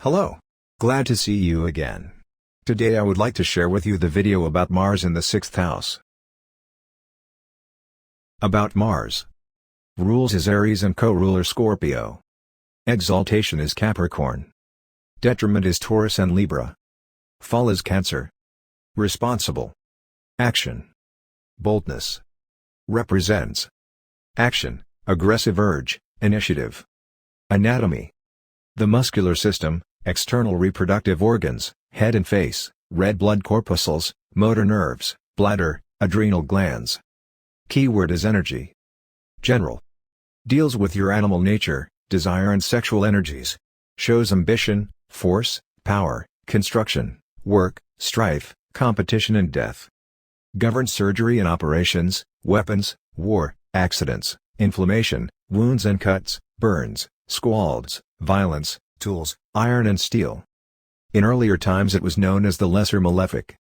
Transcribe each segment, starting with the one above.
Hello. Glad to see you again. Today I would like to share with you the video about Mars in the 6th house. About Mars. Rules is Aries and co-ruler Scorpio. Exaltation is Capricorn. Detriment is Taurus and Libra. Fall is Cancer. Responsible. Action. Boldness. Represents. Action, aggressive urge, initiative. Anatomy. The muscular system, external reproductive organs, head and face, red blood corpuscles, motor nerves, bladder, adrenal glands. Keyword is energy. General. Deals with your animal nature, desire and sexual energies. Shows ambition, force, power, construction, work, strife, competition and death. Governs surgery and operations, weapons, war, accidents, inflammation, wounds and cuts, burns, squalds, violence, tools, iron and steel. In earlier times it was known as the Lesser Malefic.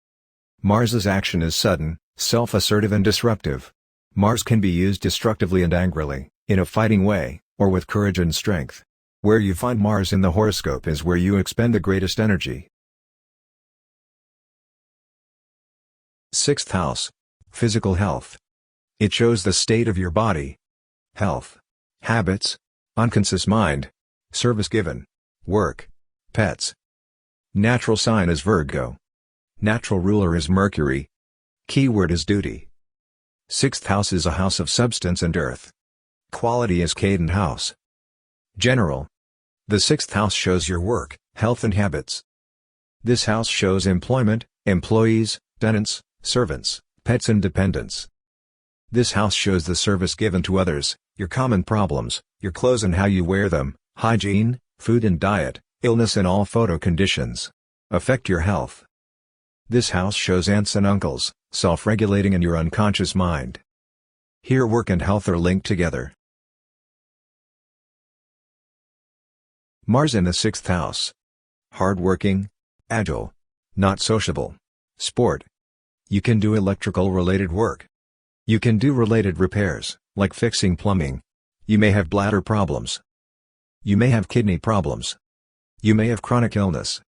Mars's action is sudden, self-assertive and disruptive. Mars can be used destructively and angrily, in a fighting way, or with courage and strength. Where you find Mars in the horoscope is where you expend the greatest energy. 6th house. Physical health. It shows the state of your body. Health. Habits. Unconscious mind. Service given. Work. Pets. Natural sign is Virgo. Natural ruler is Mercury. Keyword is duty. 6th house is a house of substance and earth. Quality is Cadent house. General. The 6th house shows your work, health and habits. This house shows employment, employees, tenants, servants, pets and dependents. This house shows the service given to others, your common problems, your clothes and how you wear them, hygiene, food and diet, illness and all photo conditions. Affect your health. This house shows aunts and uncles, self-regulating in your unconscious mind. Here work and health are linked together. Mars in the 6th house. Hard-working, agile, not sociable. Sport. You can do electrical-related work. You can do related repairs, like fixing plumbing. You may have bladder problems. You may have kidney problems. You may have chronic illness.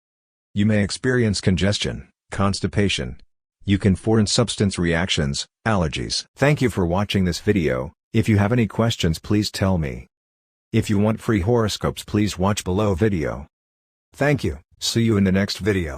You may experience congestion, constipation. You can foreign substance reactions, allergies. Thank you for watching this video. If you have any questions please tell me. If you want free horoscopes please watch below video. Thank you, see you in the next video.